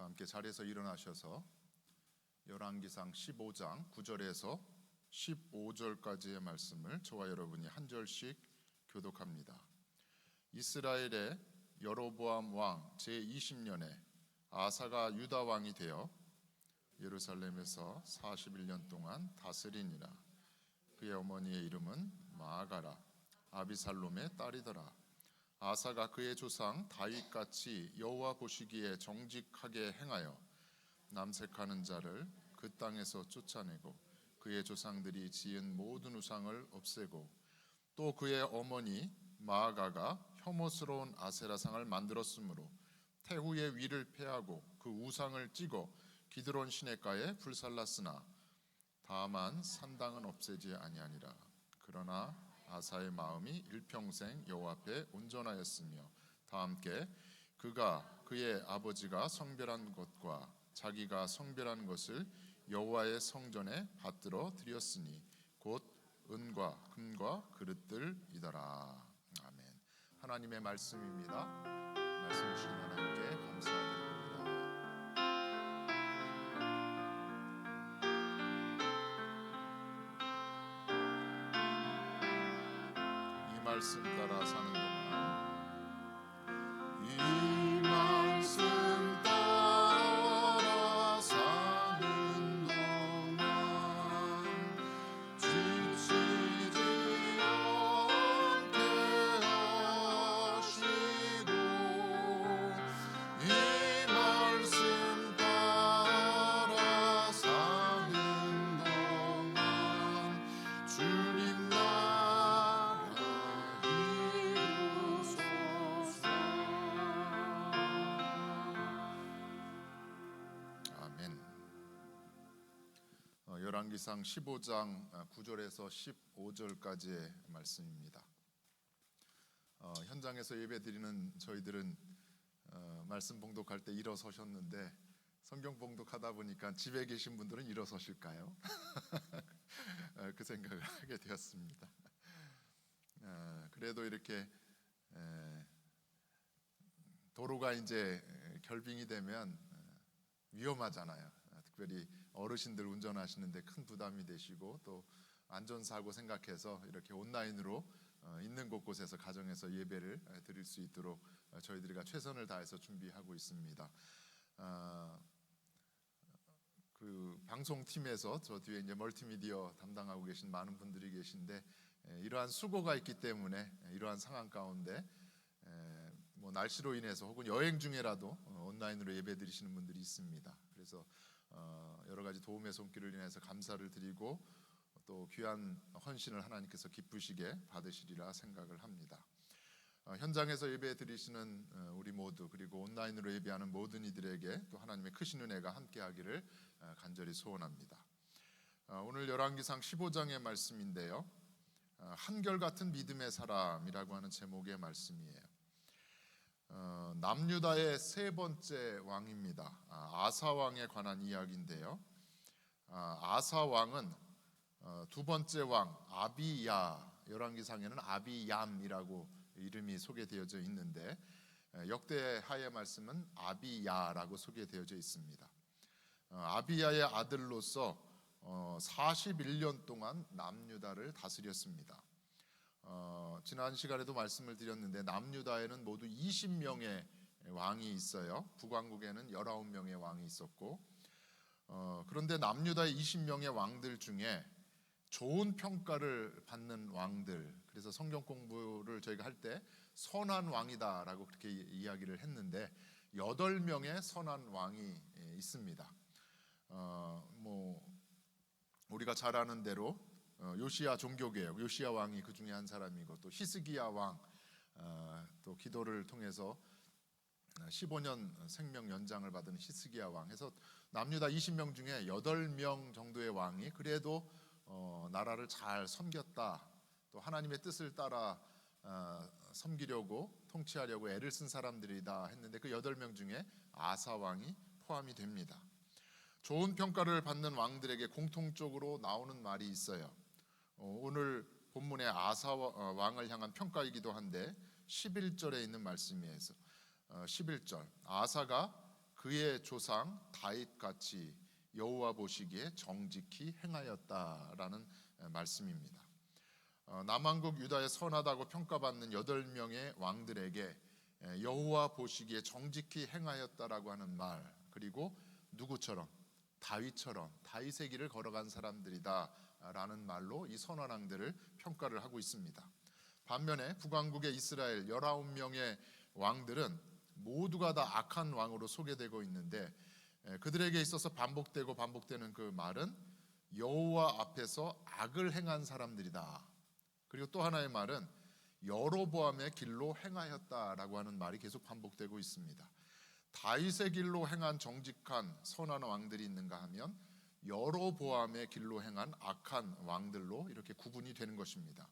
함께 자리에서 일어나셔서 열왕기상 15장 9절에서 15절까지의 말씀을 저와 여러분이 한 절씩 교독합니다. 이스라엘의 여로보암 왕 제20년에 아사가 유다 왕이 되어 예루살렘에서 41년 동안 다스리니라. 그의 어머니의 이름은 마아가라, 아비살롬의 딸이더라. 아사가 그의 조상 다윗같이 여호와 보시기에 정직하게 행하여 남색하는 자를 그 땅에서 쫓아내고 그의 조상들이 지은 모든 우상을 없애고 또 그의 어머니 마아가가 혐오스러운 아세라상을 만들었으므로 태후의 위를 패하고 그 우상을 찌고 기드론 시냇가에 불살랐으나 다만 산당은 없애지 아니하니라. 그러나 아사의 마음이 일평생 여호와 앞에 온전하였으며 다 함께 그가 그의 아버지가 성별한 것과 자기가 성별한 것을 여호와의 성전에 받들어 드렸으니 곧 은과 금과 그릇들이더라. 아멘. 하나님의 말씀입니다. 말씀 주신 하나님께 감사드립니다. 이 말씀 따라 사는 동안 이 말씀 따라 사는 동안 지치지 않게 하시고 이 말씀 따라 사는 동안 주님 나라 이루소서. 아멘. 열왕기상 15장 9절에서 15절까지의 말씀입니다. 현장에서 예배드리는 저희들은 말씀 봉독할 때 일어서셨는데 성경 봉독하다 보니까 집에 계신 분들은 일어서실까요? 그 생각을 하게 되었습니다. 그래도 이렇게 도로가 이제 결빙이 되면 위험하잖아요. 특별히 어르신들 운전하시는데 큰 부담이 되시고 또 안전사고 생각해서 이렇게 온라인으로 있는 곳곳에서 가정에서 예배를 드릴 수 있도록 저희들이 최선을 다해서 준비하고 있습니다. 그 방송팀에서 저 뒤에 이제 멀티미디어 담당하고 계신 많은 분들이 계신데 이러한 수고가 있기 때문에 이러한 상황 가운데 뭐 날씨로 인해서 혹은 여행 중에라도 온라인으로 예배 드리시는 분들이 있습니다. 그래서 여러 가지 도움의 손길을 인해서 감사를 드리고 또 귀한 헌신을 하나님께서 기쁘시게 받으시리라 생각을 합니다. 현장에서 예배 드리시는 우리 모두 그리고 온라인으로 예배하는 모든 이들에게 또 하나님의 크신 은혜가 함께하기를 간절히 소원합니다. 오늘 열왕기상 15장의 말씀인데요, 한결같은 믿음의 사람이라고 하는 제목의 말씀이에요. 남유다의 세 번째 왕입니다. 아사 왕에 관한 이야기인데요, 아사 왕은 두 번째 왕 아비야, 열왕기상에는 아비얌이라고 이름이 소개되어져 있는데 역대하의 말씀은 아비야라고 소개되어져 있습니다. 아비야의 아들로서 41년 동안 남유다를 다스렸습니다. 지난 시간에도 말씀을 드렸는데 남유다에는 모두 20명의 왕이 있어요. 북왕국에는 19명의 왕이 있었고 그런데 남유다의 20명의 왕들 중에 좋은 평가를 받는 왕들, 그래서 성경 공부를 저희가 할 때 선한 왕이다라고 그렇게 이야기를 했는데 8명의 선한 왕이 있습니다. 뭐 우리가 잘 아는 대로 요시야 종교개혁, 요시야 왕이 그 중에 한 사람이고 또 히스기야 왕, 또 기도를 통해서 15년 생명 연장을 받은 히스기야 왕 해서 남유다 20명 중에 8명 정도의 왕이 그래도 나라를 잘 섬겼다, 또 하나님의 뜻을 따라 섬기려고 통치하려고 애를 쓴 사람들이다 했는데 그 8명 중에 아사 왕이 포함이 됩니다. 좋은 평가를 받는 왕들에게 공통적으로 나오는 말이 있어요. 오늘 본문의 아사 왕을 향한 평가이기도 한데 11절에 있는 말씀이에요. 11절 아사가 그의 조상 다윗같이 여호와 보시기에 정직히 행하였다라는 말씀입니다. 남왕국 유다의 선하다고 평가받는 8명의 왕들에게 여호와 보시기에 정직히 행하였다라고 하는 말, 그리고 누구처럼? 다윗처럼 다윗의 길을 걸어간 사람들이다라는 말로 이 선왕들을 평가를 하고 있습니다. 반면에 북왕국의 이스라엘 19명의 왕들은 모두가 다 악한 왕으로 소개되고 있는데, 그들에게 있어서 반복되는 그 말은 여호와 앞에서 악을 행한 사람들이다. 그리고 또 하나의 말은 여로보암의 길로 행하였다라고 하는 말이 계속 반복되고 있습니다. 다윗의 길로 행한 정직한 선한 왕들이 있는가 하면 여로보암의 길로 행한 악한 왕들로 이렇게 구분이 되는 것입니다.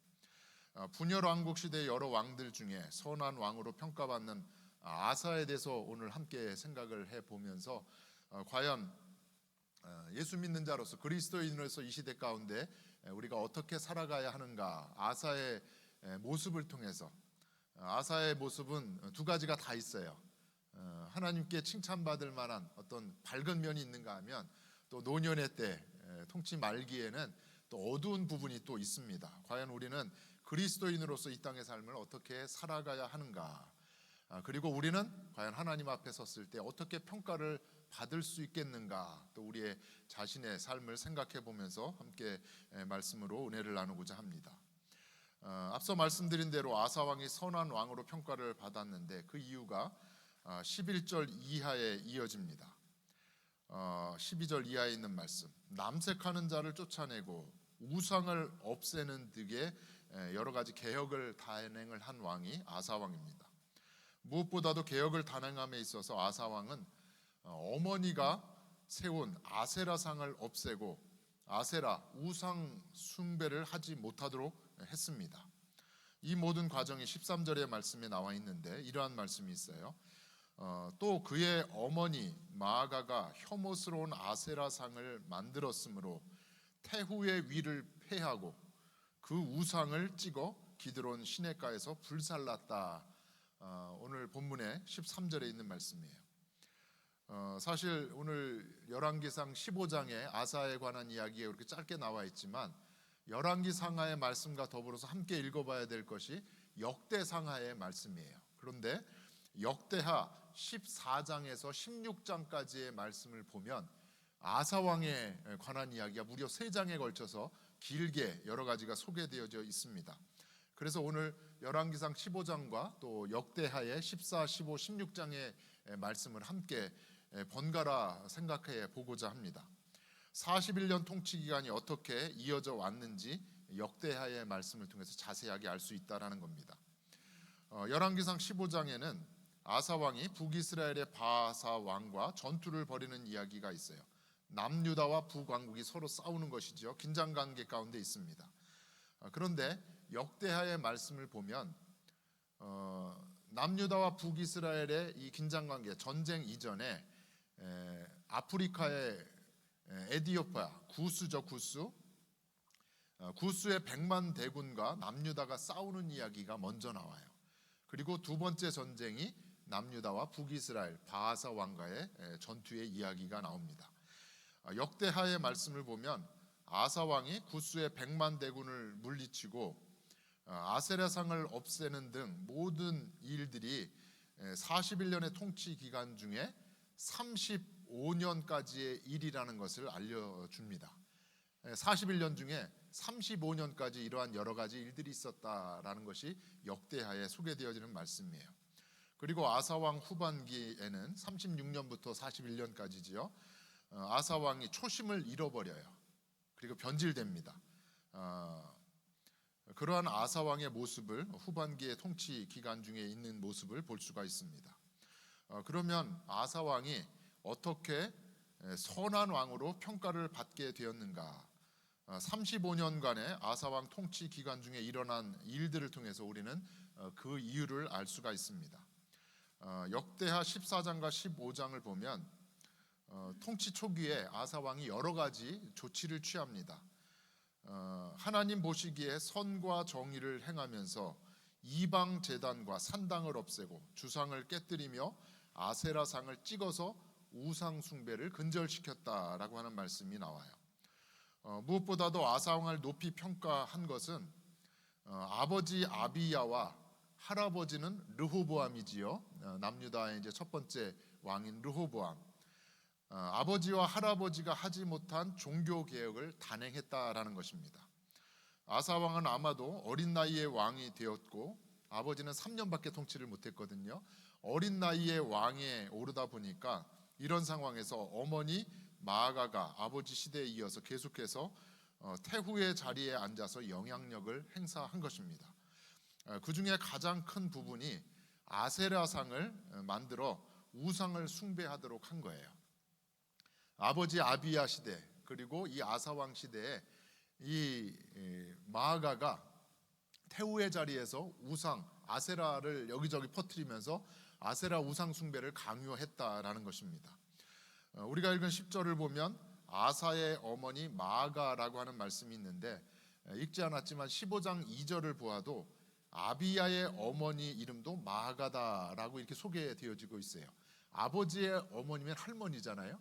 분열 왕국 시대의 여러 왕들 중에 선한 왕으로 평가받는 아사에 대해서 오늘 함께 생각을 해보면서 과연 예수 믿는 자로서, 그리스도인으로서 이 시대 가운데 우리가 어떻게 살아가야 하는가, 아사의 모습을 통해서. 아사의 모습은 두 가지가 다 있어요. 하나님께 칭찬받을 만한 어떤 밝은 면이 있는가 하면, 또 노년의 때 통치 말기에는 또 어두운 부분이 또 있습니다. 과연 우리는 그리스도인으로서 이 땅의 삶을 어떻게 살아가야 하는가, 그리고 우리는 과연 하나님 앞에 섰을 때 어떻게 평가를 받을 수 있겠는가, 또 우리의 자신의 삶을 생각해 보면서 함께 말씀으로 은혜를 나누고자 합니다. 앞서 말씀드린 대로 아사 왕이 선한 왕으로 평가를 받았는데 그 이유가 11절 이하에 이어집니다. 12절 이하에 있는 말씀, 남색하는 자를 쫓아내고 우상을 없애는 등의 여러 가지 개혁을 단행을 한 왕이 아사 왕입니다. 무엇보다도 개혁을 단행함에 있어서 아사 왕은 어머니가 세운 아세라상을 없애고 아세라 우상 숭배를 하지 못하도록 했습니다. 이 모든 과정이 13절의 말씀에 나와 있는데 이러한 말씀이 있어요. 또 그의 어머니 마아가가 혐오스러운 아세라상을 만들었으므로 태후의 위를 폐하고 그 우상을 찍어 기드론 시냇가에서 불살랐다. 오늘 본문의 13절에 있는 말씀이에요. 사실 오늘 열왕기상 15장에 아사에 관한 이야기가 이렇게 짧게 나와 있지만 열왕기상하의 말씀과 더불어서 함께 읽어봐야 될 것이 역대상하의 말씀이에요. 그런데 역대하 14장에서 16장까지의 말씀을 보면 아사 왕에 관한 이야기가 무려 3장에 걸쳐서 길게 여러 가지가 소개되어져 있습니다. 그래서 오늘 열왕기상 15장과 또 역대하의 14, 15, 16장의 말씀을 함께 번갈아 생각해 보고자 합니다. 41년 통치 기간이 어떻게 이어져 왔는지 역대하의 말씀을 통해서 자세하게 알 수 있다라는 겁니다. 열왕기상 15장에는 아사 왕이 북이스라엘의 바사 왕과 전투를 벌이는 이야기가 있어요. 남유다와 북왕국이 서로 싸우는 것이죠. 긴장 관계 가운데 있습니다. 그런데 역대하의 말씀을 보면 남유다와 북이스라엘의 이 긴장 관계, 전쟁 이전에 아프리카의 에디오피아, 구스죠, 구스의 100만 대군과 남유다가 싸우는 이야기가 먼저 나와요. 그리고 두 번째 전쟁이 남유다와 북이스라엘 바하사 왕과의 전투의 이야기가 나옵니다. 역대하의 말씀을 보면 아사 왕이 구스의 100만 대군을 물리치고 아세라상을 없애는 등 모든 일들이 41년의 통치 기간 중에 35년까지의 일이라는 것을 알려줍니다. 41년 중에 35년까지 이러한 여러 가지 일들이 있었다라는 것이 역대하에 소개되어지는 말씀이에요. 그리고 아사 왕 후반기에는 36년부터 41년까지지요. 아사 왕이 초심을 잃어버려요. 그리고 변질됩니다. 그러한 아사 왕의 모습을 후반기의 통치 기간 중에 있는 모습을 볼 수가 있습니다. 그러면 아사 왕이 어떻게 선한 왕으로 평가를 받게 되었는가? 35년간의 아사 왕 통치 기간 중에 일어난 일들을 통해서 우리는 그 이유를 알 수가 있습니다. 역대하 14장과 15장을 보면 통치 초기에 아사 왕이 여러 가지 조치를 취합니다. 하나님 보시기에 선과 정의를 행하면서 이방 제단과 산당을 없애고 주상을 깨뜨리며 아세라상을 찍어서 우상 숭배를 근절시켰다라고 하는 말씀이 나와요. 무엇보다도 아사 왕을 높이 평가한 것은 아버지 아비야와 할아버지는 르호보암이지요. 남유다의 이제 첫 번째 왕인 르호보암. 아버지와 할아버지가 하지 못한 종교 개혁을 단행했다라는 것입니다. 아사 왕은 아마도 어린 나이에 왕이 되었고 아버지는 3년밖에 통치를 못했거든요. 어린 나이에 왕에 오르다 보니까 이런 상황에서 어머니 마아가가 아버지 시대에 이어서 계속해서 태후의 자리에 앉아서 영향력을 행사한 것입니다. 그 중에 가장 큰 부분이 아세라상을 만들어 우상을 숭배하도록 한 거예요. 아버지 아비야 시대 그리고 이 아사왕 시대에 이 마아가가 태후의 자리에서 우상 아세라를 여기저기 퍼뜨리면서 아세라 우상 숭배를 강요했다라는 것입니다. 우리가 읽은 10절을 보면 아사의 어머니 마아가라고 하는 말씀이 있는데 읽지 않았지만 15장 2절을 보아도 아비야의 어머니 이름도 마아가다라고 이렇게 소개되어지고 있어요. 아버지의 어머니면 할머니잖아요.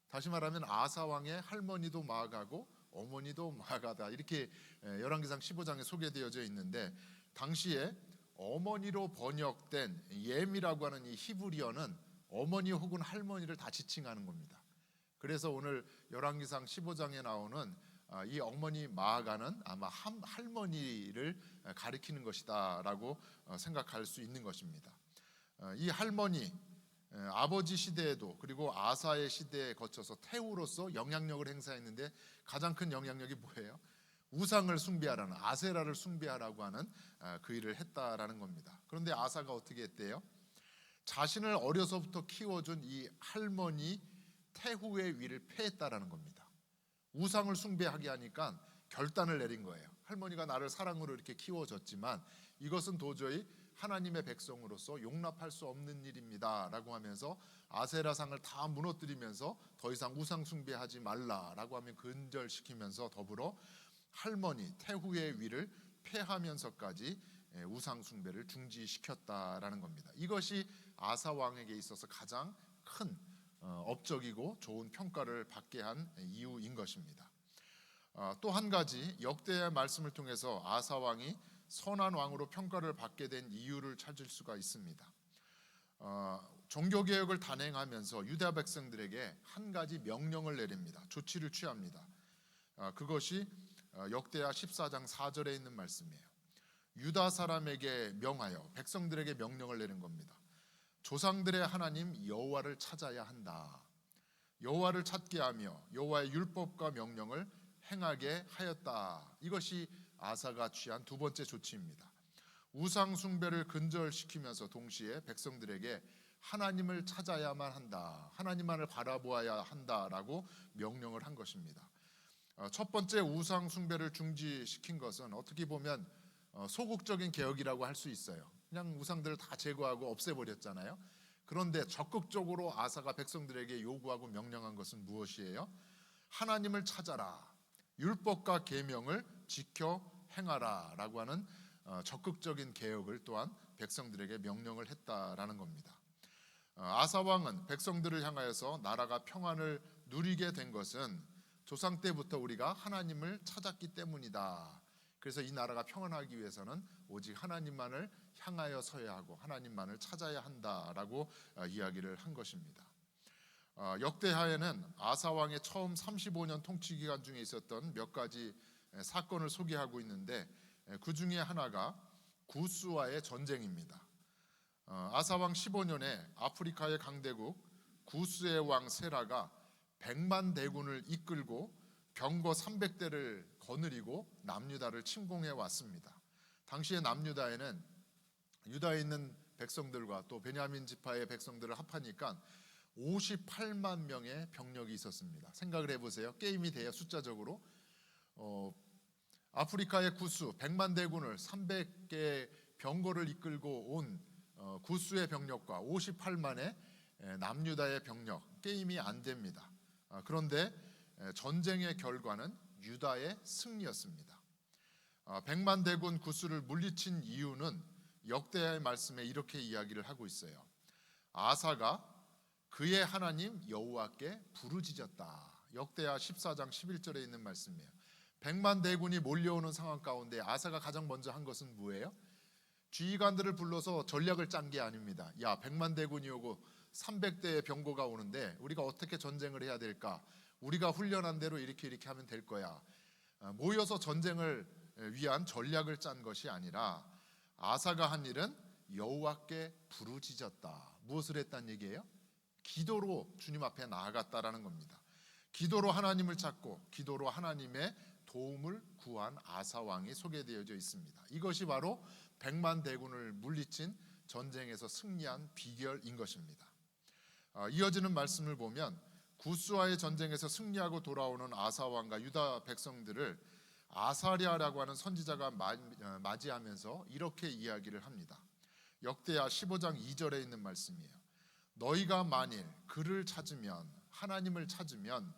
다시 말하면 아사 왕의 할머니도 마아가고 어머니도 마아가다 이렇게 열왕기상 15장에 소개되어져 있는데 당시에 어머니로 번역된 옘이라고 하는 이 히브리어는 어머니 혹은 할머니를 다 지칭하는 겁니다. 그래서 오늘 열왕기상 15장에 나오는 이 어머니 마아가는 아마 할머니를 가리키는 것이다라고 생각할 수 있는 것입니다. 이 할머니 아버지 시대에도 그리고 아사의 시대에 거쳐서 태후로서 영향력을 행사했는데 가장 큰 영향력이 뭐예요? 우상을 숭배하라는 아세라를 숭배하라고 하는 그 일을 했다라는 겁니다. 그런데 아사가 어떻게 했대요? 자신을 어려서부터 키워준 이 할머니 태후의 위를 패했다라는 겁니다. 우상을 숭배하게 하니까 결단을 내린 거예요. 할머니가 나를 사랑으로 이렇게 키워줬지만 이것은 도저히 하나님의 백성으로서 용납할 수 없는 일입니다 라고 하면서 아세라상을 다 무너뜨리면서 더 이상 우상 숭배하지 말라라고 하면 근절시키면서 더불어 할머니 태후의 위를 패하면서까지 우상 숭배를 중지시켰다라는 겁니다. 이것이 아사 왕에게 있어서 가장 큰 업적이고 좋은 평가를 받게 한 이유인 것입니다. 또 한 가지 역대의 말씀을 통해서 아사 왕이 선한 왕으로 평가를 받게 된 이유를 찾을 수가 있습니다. 종교개혁을 단행하면서 유다 백성들에게 한 가지 명령을 내립니다. 조치를 취합니다. 그것이 역대하 14장 4절에 있는 말씀이에요. 유다 사람에게 명하여 백성들에게 명령을 내린 겁니다. 조상들의 하나님 여호와를 찾아야 한다. 여호와를 찾게 하며 여호와의 율법과 명령을 행하게 하였다. 이것이 아사가 취한 두 번째 조치입니다. 우상 숭배를 근절시키면서 동시에 백성들에게 하나님을 찾아야만 한다. 하나님만을 바라보아야 한다라고 명령을 한 것입니다. 첫 번째 우상 숭배를 중지시킨 것은 어떻게 보면 소극적인 개혁이라고 할 수 있어요. 그냥 우상들을 다 제거하고 없애버렸잖아요. 그런데 적극적으로 아사가 백성들에게 요구하고 명령한 것은 무엇이에요? 하나님을 찾아라. 율법과 계명을 지켜 행하라 라고 하는 적극적인 개혁을 또한 백성들에게 명령을 했다라는 겁니다. 아사 왕은 백성들을 향하여서 나라가 평안을 누리게 된 것은 조상 때부터 우리가 하나님을 찾았기 때문이다. 그래서 이 나라가 평안하기 위해서는 오직 하나님만을 향하여 서야 하고 하나님만을 찾아야 한다라고 이야기를 한 것입니다. 역대하에는 아사 왕의 처음 35년 통치 기간 중에 있었던 몇 가지 사건을 소개하고 있는데 그 중에 하나가 구스와의 전쟁입니다. 아사 왕 15년에 아프리카의 강대국 구스의 왕 세라가 100만 대군을 이끌고 병거 300대를 거느리고 남유다를 침공해 왔습니다. 당시에 남유다에는 유다에 있는 백성들과 또 베냐민 지파의 백성들을 합하니까 58만 명의 병력이 있었습니다. 생각을 해보세요. 게임이 돼요. 숫자적으로 아프리카의 구스 100만 대군을 300개 병거를 이끌고 온 구스의 병력과 58만의 남유다의 병력 게임이 안 됩니다. 그런데 전쟁의 결과는 유다의 승리였습니다. 100만 대군 구스를 물리친 이유는 역대의 말씀에 이렇게 이야기를 하고 있어요. 아사가 그의 하나님 여호와께 부르짖었다. 역대하 14장 11절에 있는 말씀이에요. 100만 대군이 몰려오는 상황 가운데 아사가 가장 먼저 한 것은 뭐예요? 지휘관들을 불러서 전략을 짠 게 아닙니다. 야, 100만 대군이 오고 300대의 병거가 오는데 우리가 어떻게 전쟁을 해야 될까? 우리가 훈련한 대로 이렇게 하면 될 거야. 모여서 전쟁을 위한 전략을 짠 것이 아니라 아사가 한 일은 여호와께 부르짖었다. 무엇을 했다는 얘기예요? 기도로 주님 앞에 나아갔다라는 겁니다. 기도로 하나님을 찾고 기도로 하나님의 도움을 구한 아사 왕이 소개되어져 있습니다. 이것이 바로 100만 대군을 물리친 전쟁에서 승리한 비결인 것입니다. 이어지는 말씀을 보면 구스와의 전쟁에서 승리하고 돌아오는 아사 왕과 유다 백성들을 아사랴라고 하는 선지자가 맞이하면서 이렇게 이야기를 합니다. 역대하 15장 2절에 있는 말씀이에요. 너희가 만일 그를 찾으면, 하나님을 찾으면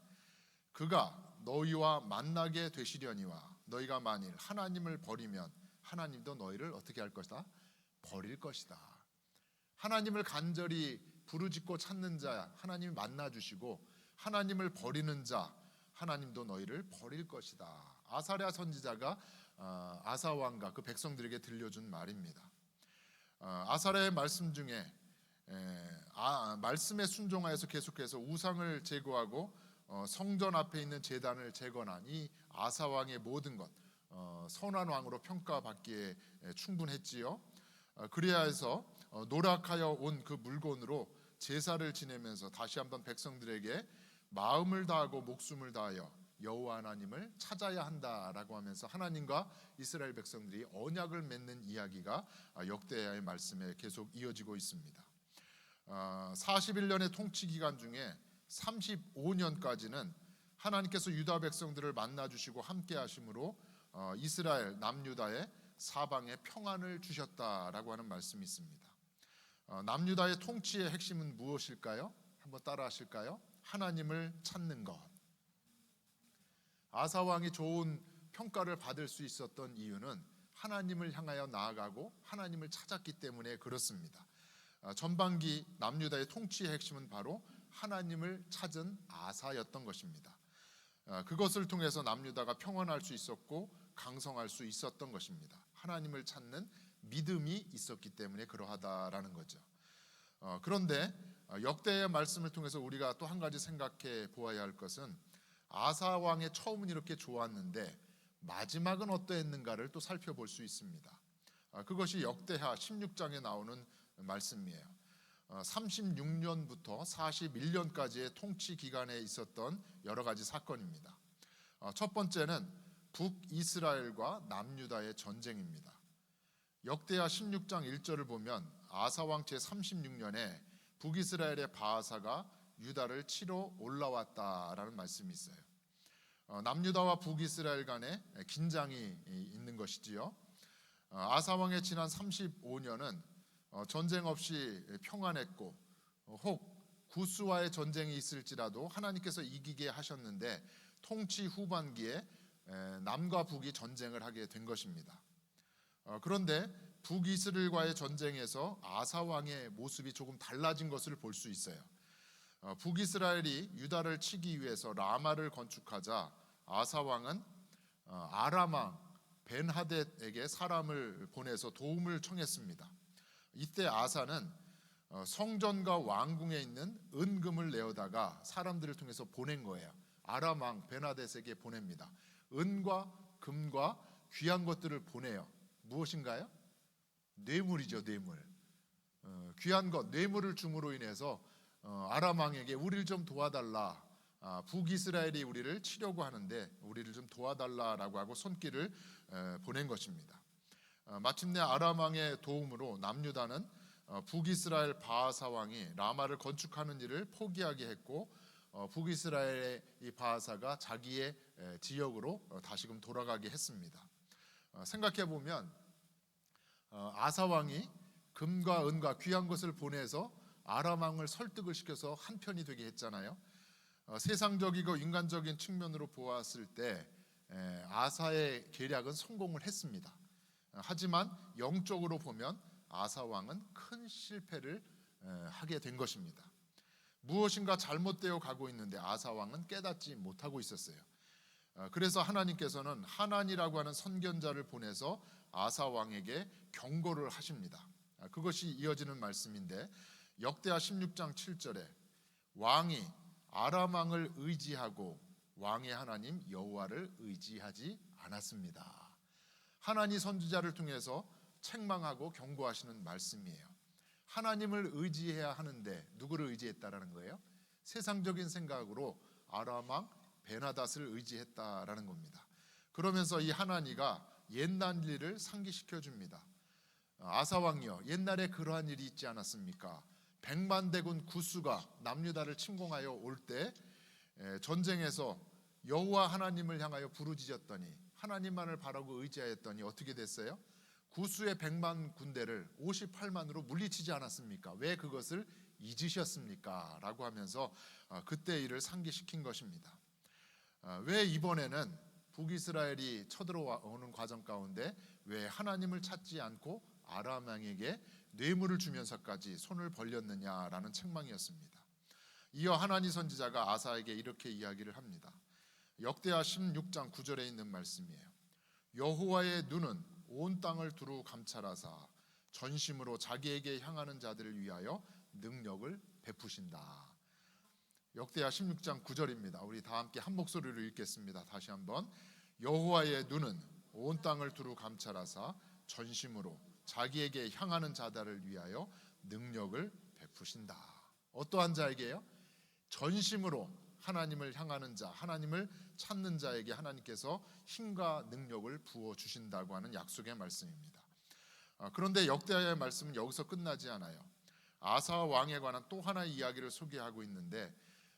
그가 너희와 만나게 되시려니와 너희가 만일 하나님을 버리면 하나님도 너희를 어떻게 할 것이다? 버릴 것이다. 하나님을 간절히 부르짖고 찾는 자 하나님이 만나주시고 하나님을 버리는 자 하나님도 너희를 버릴 것이다. 아사랴 선지자가 아사 왕과 그 백성들에게 들려준 말입니다. 아사랴의 말씀 중에 말씀에 순종하여서 계속해서 우상을 제거하고 성전 앞에 있는 제단을 재건한 이 아사 왕의 모든 것 선한 왕으로 평가받기에 충분했지요. 그래야 해서 노력하여 온 그 물건으로 제사를 지내면서 다시 한번 백성들에게 마음을 다하고 목숨을 다하여 여호와 하나님을 찾아야 한다라고 하면서 하나님과 이스라엘 백성들이 언약을 맺는 이야기가 역대하의 말씀에 계속 이어지고 있습니다. 41년의 통치 기간 중에 35년까지는 하나님께서 유다 백성들을 만나 주시고 함께 하심으로 이스라엘 남유다의 사방에 평안을 주셨다라고 하는 말씀이 있습니다. 남유다의 통치의 핵심은 무엇일까요? 한번 따라 하실까요? 하나님을 찾는 것. 아사 왕이 좋은 평가를 받을 수 있었던 이유는 하나님을 향하여 나아가고 하나님을 찾았기 때문에 그렇습니다. 전반기 남유다의 통치의 핵심은 바로 하나님을 찾은 아사였던 것입니다. 그것을 통해서 남유다가 평안할 수 있었고 강성할 수 있었던 것입니다. 하나님을 찾는 믿음이 있었기 때문에 그러하다라는 거죠. 그런데 역대의 말씀을 통해서 우리가 또 한 가지 생각해 보아야 할 것은 아사 왕의 처음은 이렇게 좋았는데 마지막은 어떠했는가를 또 살펴볼 수 있습니다. 그것이 역대하 16장에 나오는 말씀이에요. 36년부터 41년까지의 통치 기간에 있었던 여러 가지 사건입니다. 첫 번째는 북이스라엘과 남유다의 전쟁입니다. 역대하 16장 1절을 보면 아사 왕 제36년에 북이스라엘의 바하사가 유다를 치러 올라왔다라는 말씀이 있어요. 남유다와 북이스라엘 간에 긴장이 있는 것이지요. 아사 왕의 지난 35년은 전쟁 없이 평안했고 혹 구스와의 전쟁이 있을지라도 하나님께서 이기게 하셨는데 통치 후반기에 남과 북이 전쟁을 하게 된 것입니다. 그런데 북이스라엘과의 전쟁에서 아사 왕의 모습이 조금 달라진 것을 볼 수 있어요. 북이스라엘이 유다를 치기 위해서 라마를 건축하자 아사 왕은 아람 왕 벤하뎃에게 사람을 보내서 도움을 청했습니다. 이때 아사는 성전과 왕궁에 있는 은금을 내어다가 사람들을 통해서 보낸 거예요. 아람 왕 벤하뎃에게 보냅니다. 은과 금과 귀한 것들을 보내요. 무엇인가요? 뇌물이죠, 뇌물. 귀한 것, 뇌물을 줌으로 인해서 아람 왕에게 우리를 좀 도와달라. 북이스라엘이 우리를 치려고 하는데 우리를 좀 도와달라라고 하고 손길을 보낸 것입니다. 마침내 아람 왕의 도움으로 남유다는 북이스라엘 바하사 왕이 라마를 건축하는 일을 포기하게 했고 북이스라엘의 이 바하사가 자기의 지역으로 다시금 돌아가게 했습니다. 생각해 보면 아사 왕이 금과 은과 귀한 것을 보내서 아람 왕을 설득을 시켜서 한편이 되게 했잖아요. 세상적이고 인간적인 측면으로 보았을 때 아사의 계략은 성공을 했습니다. 하지만 영적으로 보면 아사 왕은 큰 실패를 하게 된 것입니다. 무엇인가 잘못되어 가고 있는데 아사 왕은 깨닫지 못하고 있었어요. 그래서 하나님께서는 하난이라고 하는 선견자를 보내서 아사 왕에게 경고를 하십니다. 그것이 이어지는 말씀인데 역대하 16장 7절에 왕이 아람 왕을 의지하고 왕의 하나님 여호와를 의지하지 않았습니다. 하나니 선지자를 통해서 책망하고 경고하시는 말씀이에요. 하나님을 의지해야 하는데 누구를 의지했다라는 거예요? 세상적인 생각으로 아람 왕 베나닷을 의지했다라는 겁니다. 그러면서 이 하나니가 옛날 일을 상기시켜 줍니다. 아사 왕이요, 옛날에 그러한 일이 있지 않았습니까? 100만 대군 구스가 남유다를 침공하여 올 때 전쟁에서 여호와 하나님을 향하여 부르짖었더니 하나님만을 바라고 의지하였더니 어떻게 됐어요? 구스의 100만 군대를 58만으로 물리치지 않았습니까? 왜 그것을 잊으셨습니까? 라고 하면서 그때 일을 상기시킨 것입니다. 왜 이번에는 북이스라엘이 쳐들어오는 과정 가운데 왜 하나님을 찾지 않고 아람 왕에게 뇌물을 주면서까지 손을 벌렸느냐라는 책망이었습니다. 이어 하나니 선지자가 아사에게 이렇게 이야기를 합니다. 역대하 16장 9절에 있는 말씀이에요. 여호와의 눈은 온 땅을 두루 감찰하사 전심으로 자기에게 향하는 자들을 위하여 능력을 베푸신다. 역대하 16장 9절입니다. 우리 다 함께 한 목소리로 읽겠습니다. 다시 한번. 여호와의 눈은 온 땅을 두루 감찰하사 전심으로 자기에게 향하는 자들을 위하여 능력을 베푸신다. 어떠한 자에게요? 전심으로 하나님을 향하는 자, 하나님을 찾는 자에게 하나님께서 힘과 능력을 부어 주신다고 하는 약속의 말씀입니다. 그런데 역대하의 말씀은 여기서 끝나지 않아요. 아사 왕에 관한 또 하나의 이야기를 소개하고 있는데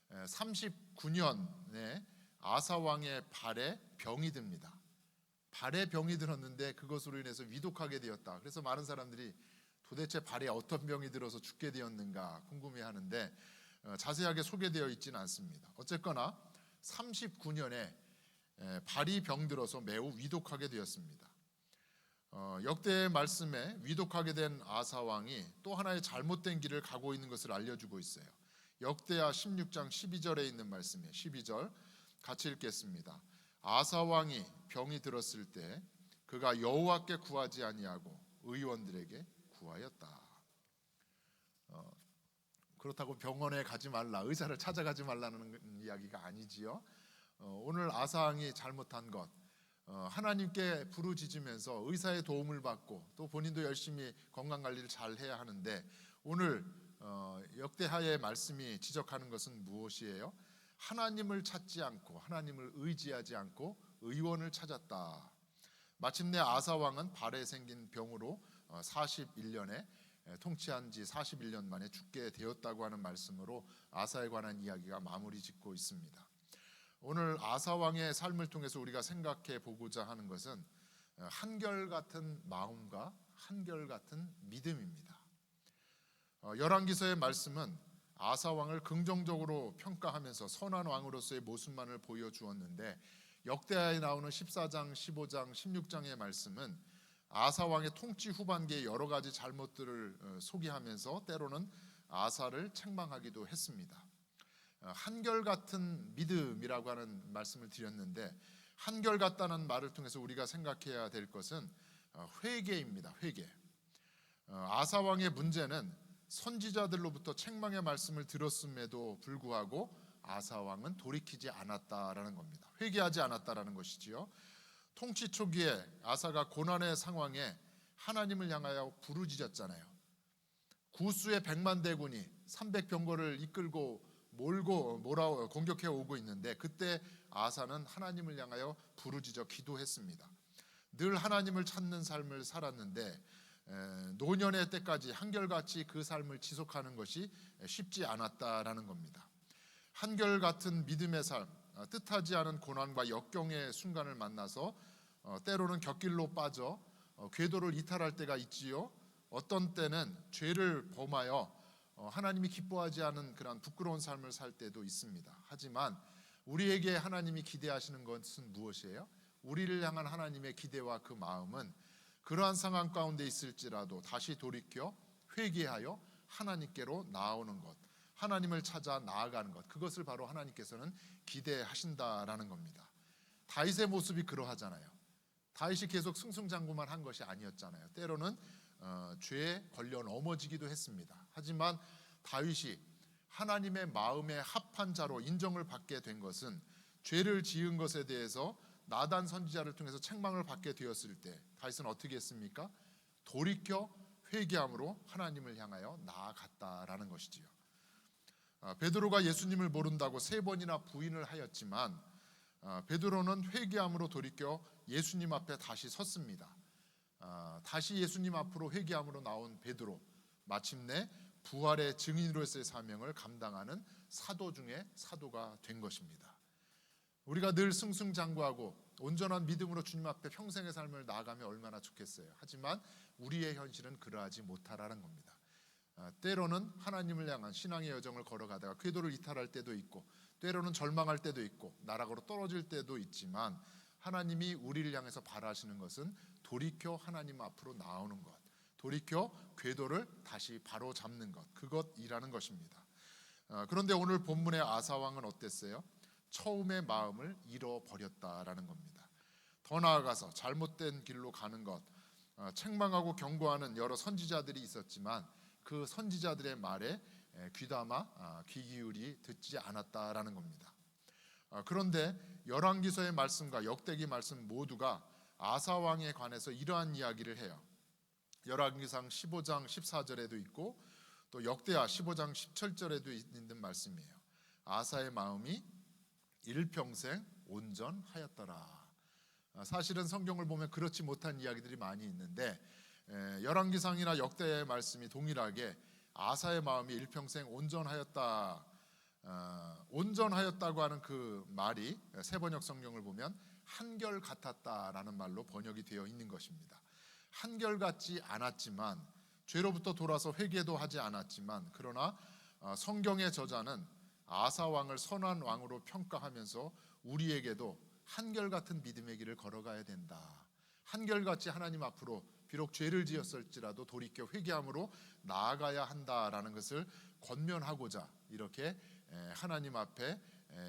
39년에 아사 왕의 발에 병이 듭니다. 발에 병이 들었는데 그것으로 인해서 위독하게 되었다. 그래서 많은 사람들이 도대체 발에 어떤 병이 들어서 죽게 되었는가 궁금해하는데 자세하게 소개되어 있지는 않습니다. 어쨌거나 39년에 발이 병들어서 매우 위독하게 되었습니다. 역대의 말씀에 위독하게 된 아사 왕이 또 하나의 잘못된 길을 가고 있는 것을 알려주고 있어요. 역대하 16장 12절에 있는 말씀이에요. 12절 같이 읽겠습니다. 아사 왕이 병이 들었을 때 그가 여호와께 구하지 아니하고 의원들에게 구하였다. 그렇다고 병원에 가지 말라, 의사를 찾아가지 말라는 이야기가 아니지요. 오늘 아사 왕이 잘못한 것, 하나님께 부르짖으면서 의사의 도움을 받고 또 본인도 열심히 건강 관리를 잘 해야 하는데 오늘 역대하의 말씀이 지적하는 것은 무엇이에요? 하나님을 찾지 않고 하나님을 의지하지 않고 의원을 찾았다. 마침내 아사 왕은 발에 생긴 병으로 41년에 통치한 지 41년 만에 죽게 되었다고 하는 말씀으로 아사에 관한 이야기가 마무리 짓고 있습니다. 오늘 아사 왕의 삶을 통해서 우리가 생각해 보고자 하는 것은 한결같은 마음과 한결같은 믿음입니다. 열왕기서의 말씀은 아사 왕을 긍정적으로 평가하면서 선한 왕으로서의 모습만을 보여주었는데 역대하에 나오는 14장, 15장, 16장의 말씀은 아사 왕의 통치 후반기의 여러 가지 잘못들을 소개하면서 때로는 아사를 책망하기도 했습니다. 한결같은 믿음이라고 하는 말씀을 드렸는데 한결같다는 말을 통해서 우리가 생각해야 될 것은 회개입니다. 회개. 아사 왕의 문제는 선지자들로부터 책망의 말씀을 들었음에도 불구하고 아사 왕은 돌이키지 않았다라는 겁니다. 회개하지 않았다라는 것이지요. 통치 초기에 아사가 고난의 상황에 하나님을 향하여 부르짖었잖아요. 구스의 100만 대군이 300병거를 이끌고 몰고 공격해 오고 있는데 그때 아사는 하나님을 향하여 부르짖어 기도했습니다. 늘 하나님을 찾는 삶을 살았는데 노년의 때까지 한결같이 그 삶을 지속하는 것이 쉽지 않았다라는 겁니다. 한결같은 믿음의 삶, 뜻하지 않은 고난과 역경의 순간을 만나서 때로는 곁길로 빠져 궤도를 이탈할 때가 있지요. 어떤 때는 죄를 범하여 하나님이 기뻐하지 않은 그런 부끄러운 삶을 살 때도 있습니다. 하지만 우리에게 하나님이 기대하시는 것은 무엇이에요? 우리를 향한 하나님의 기대와 그 마음은 그러한 상황 가운데 있을지라도 다시 돌이켜 회개하여 하나님께로 나아오는 것, 하나님을 찾아 나아가는 것, 그것을 바로 하나님께서는 기대하신다라는 겁니다. 다윗의 모습이 그러하잖아요. 다윗이 계속 승승장구만 한 것이 아니었잖아요. 때로는 죄에 걸려 넘어지기도 했습니다. 하지만 다윗이 하나님의 마음에 합한 자로 인정을 받게 된 것은 죄를 지은 것에 대해서 나단 선지자를 통해서 책망을 받게 되었을 때 다윗은 어떻게 했습니까? 돌이켜 회개함으로 하나님을 향하여 나아갔다라는 것이지요. 베드로가 예수님을 모른다고 3번이나 부인을 하였지만 베드로는 회개함으로 돌이켜 예수님 앞에 다시 섰습니다. 다시 예수님 앞으로 회개함으로 나온 베드로, 마침내 부활의 증인으로서의 사명을 감당하는 사도 중에 사도가 된 것입니다. 우리가 늘 승승장구하고 온전한 믿음으로 주님 앞에 평생의 삶을 나아가면 얼마나 좋겠어요. 하지만 우리의 현실은 그러하지 못하라는 겁니다. 때로는 하나님을 향한 신앙의 여정을 걸어가다가 궤도를 이탈할 때도 있고, 때로는 절망할 때도 있고, 나락으로 떨어질 때도 있지만, 하나님이 우리를 향해서 바라시는 것은 돌이켜 하나님 앞으로 나오는 것, 돌이켜 궤도를 다시 바로 잡는 것, 그것이라는 것입니다. 그런데 오늘 본문의 아사왕은 어땠어요? 처음의 마음을 잃어버렸다라는 겁니다. 더 나아가서 잘못된 길로 가는 것, 책망하고 경고하는 여러 선지자들이 있었지만 그 선지자들의 말에 귀담아 귀 기울이 듣지 않았다라는 겁니다. 그런데 열왕기서의 말씀과 역대기 말씀 모두가 아사왕에 관해서 이러한 이야기를 해요. 열왕기상 15장 14절에도 있고 또 역대하 15장 17절에도 있는 말씀이에요. 아사의 마음이 일평생 온전하였더라. 사실은 성경을 보면 그렇지 못한 이야기들이 많이 있는데 열왕기상이나 역대의 말씀이 동일하게 아사의 마음이 일평생 온전하였다, 온전하였다고 하는 그 말이 세번역 성경을 보면 한결 같았다라는 말로 번역이 되어 있는 것입니다. 한결같지 않았지만, 죄로부터 돌아서 회개도 하지 않았지만, 그러나 성경의 저자는 아사 왕을 선한 왕으로 평가하면서 우리에게도 한결같은 믿음의 길을 걸어가야 된다, 한결같이 하나님 앞으로 비록 죄를 지었을지라도 돌이켜 회개함으로 나아가야 한다라는 것을 권면하고자 이렇게 하나님 앞에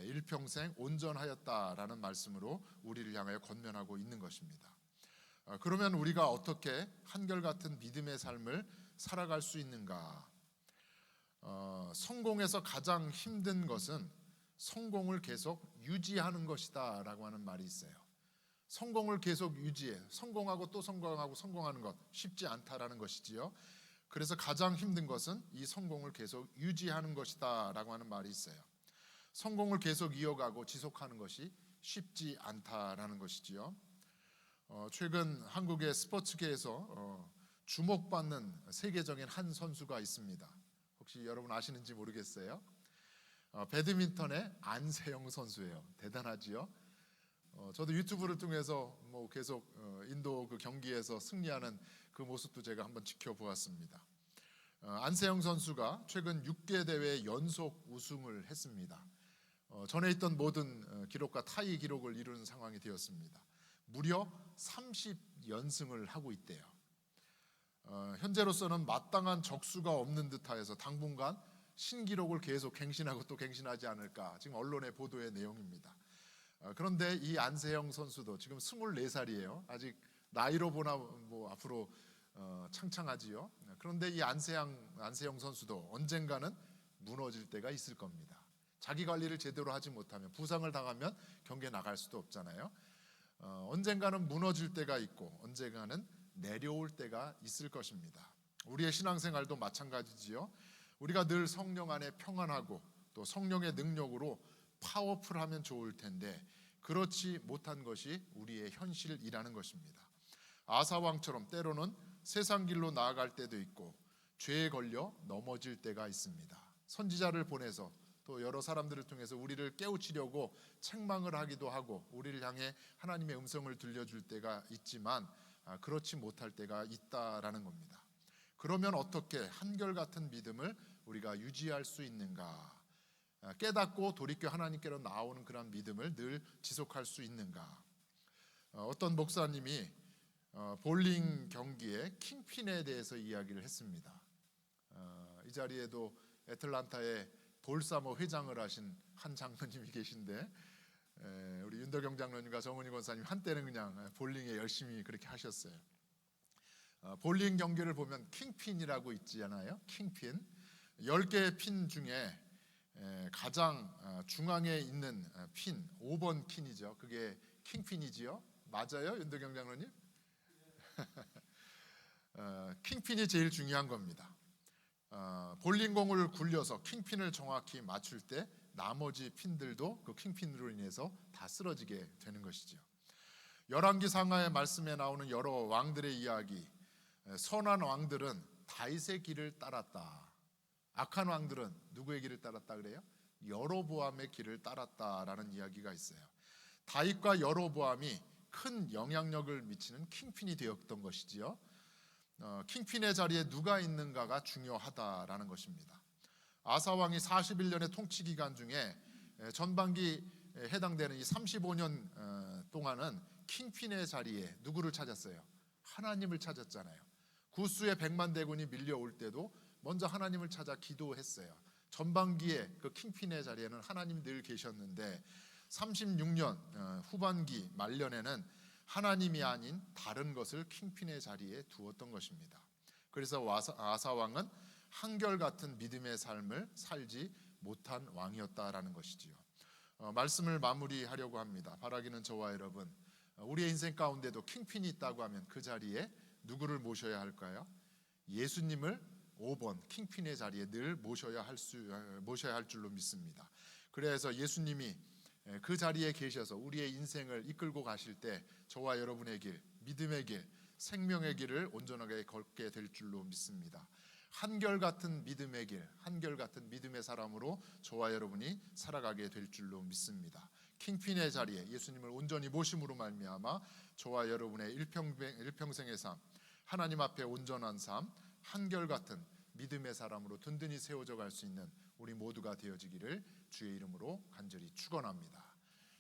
일평생 온전하였다라는 말씀으로 우리를 향하여 권면하고 있는 것입니다. 그러면 우리가 어떻게 한결같은 믿음의 삶을 살아갈 수 있는가? 성공에서 가장 힘든 것은 성공을 계속 유지하는 것이다 라고 하는 말이 있어요. 성공을 계속 유지해, 성공하고 또 성공하고 성공하는 것 쉽지 않다라는 것이지요. 그래서 가장 힘든 것은 이 성공을 계속 유지하는 것이다 라고 하는 말이 있어요. 성공을 계속 이어가고 지속하는 것이 쉽지 않다라는 것이지요. 최근 한국의 스포츠계에서 주목받는 세계적인 한 선수가 있습니다. 혹시 여러분 아시는지 모르겠어요. 배드민턴의 안세영 선수예요. 대단하지요. 저도 유튜브를 통해서 계속 인도 그 경기에서 승리하는 그 모습도 제가 한번 지켜보았습니다. 안세영 선수가 최근 6개 대회 연속 우승을 했습니다. 전에 있던 모든 기록과 타이 기록을 이루는 상황이 되었습니다. 무려 30연승을 하고 있대요. 현재로서는 마땅한 적수가 없는 듯하여서 당분간 신기록을 계속 갱신하고 또 갱신하지 않을까, 지금 언론의 보도의 내용입니다. 그런데 이 안세영 선수도 지금 24살이에요. 아직 나이로 보나 앞으로 창창하지요. 그런데 이 안세영 선수도 언젠가는 무너질 때가 있을 겁니다. 자기 관리를 제대로 하지 못하면, 부상을 당하면 경기에 나갈 수도 없잖아요. 언젠가는 무너질 때가 있고 언젠가는 내려올 때가 있을 것입니다. 우리의 신앙생활도 마찬가지지요. 우리가 늘 성령 안에 평안하고 또 성령의 능력으로 파워풀하면 좋을 텐데 그렇지 못한 것이 우리의 현실이라는 것입니다. 아사왕처럼 때로는 세상 길로 나아갈 때도 있고 죄에 걸려 넘어질 때가 있습니다. 선지자를 보내서 또 여러 사람들을 통해서 우리를 깨우치려고 책망을 하기도 하고 우리를 향해 하나님의 음성을 들려줄 때가 있지만 그렇지 못할 때가 있다라는 겁니다. 그러면 어떻게 한결같은 믿음을 우리가 유지할 수 있는가? 깨닫고 돌이켜 하나님께로 나오는 그런 믿음을 늘 지속할 수 있는가? 어떤 목사님이 볼링 경기의 킹핀에 대해서 이야기를 했습니다. 이 자리에도 애틀란타의 볼사모 회장을 하신 한 장로님이 계신데, 우리 윤덕영 장로님과 정은희 권사님 한때는 그냥 볼링에 열심히 그렇게 하셨어요. 볼링 경기를 보면 킹핀이라고 있잖아요. 킹핀 10개의 핀 중에 가장 중앙에 있는 핀 5번 핀이죠. 그게 킹핀이지요. 맞아요, 윤덕영 장로님? 킹핀이 제일 중요한 겁니다. 볼링공을 굴려서 킹핀을 정확히 맞출 때 나머지 핀들도 그 킹핀으로 인해서 다 쓰러지게 되는 것이죠. 열왕기 상하의 말씀에 나오는 여러 왕들의 이야기, 선한 왕들은 다윗의 길을 따랐다. 악한 왕들은 누구의 길을 따랐다 그래요? 여로보암의 길을 따랐다라는 이야기가 있어요. 다윗과 여로보암이 큰 영향력을 미치는 킹핀이 되었던 것이지요. 킹핀의 자리에 누가 있는가가 중요하다라는 것입니다. 아사 왕이 41년의 통치 기간 중에 전반기 해당되는 이 35년 동안은 킹핀의 자리에 누구를 찾았어요? 하나님을 찾았잖아요. 구스의 100만 대군이 밀려올 때도 먼저 하나님을 찾아 기도했어요. 전반기에 그 킹핀의 자리에는 하나님 늘 계셨는데 36년 후반기 말년에는 하나님이 아닌 다른 것을 킹핀의 자리에 두었던 것입니다. 그래서 아사 왕은 한결같은 믿음의 삶을 살지 못한 왕이었다라는 것이지요. 말씀을 마무리하려고 합니다. 바라기는 저와 여러분, 우리의 인생 가운데도 킹핀이 있다고 하면 그 자리에 누구를 모셔야 할까요? 예수님을 5번 킹핀의 자리에 늘 모셔야 할 줄로 믿습니다. 그래서 예수님이 그 자리에 계셔서 우리의 인생을 이끌고 가실 때 저와 여러분의 길, 믿음의 길, 생명의 길을 온전하게 걷게 될 줄로 믿습니다. 한결같은 믿음의 길, 한결같은 믿음의 사람으로 저와 여러분이 살아가게 될 줄로 믿습니다. 킹핀의 자리에 예수님을 온전히 모심으로 말미암아 저와 여러분의 일평생의 삶, 하나님 앞에 온전한 삶, 한결같은 믿음의 사람으로 든든히 세워져 갈 수 있는 우리 모두가 되어지기를 주의 이름으로 간절히 축원합니다.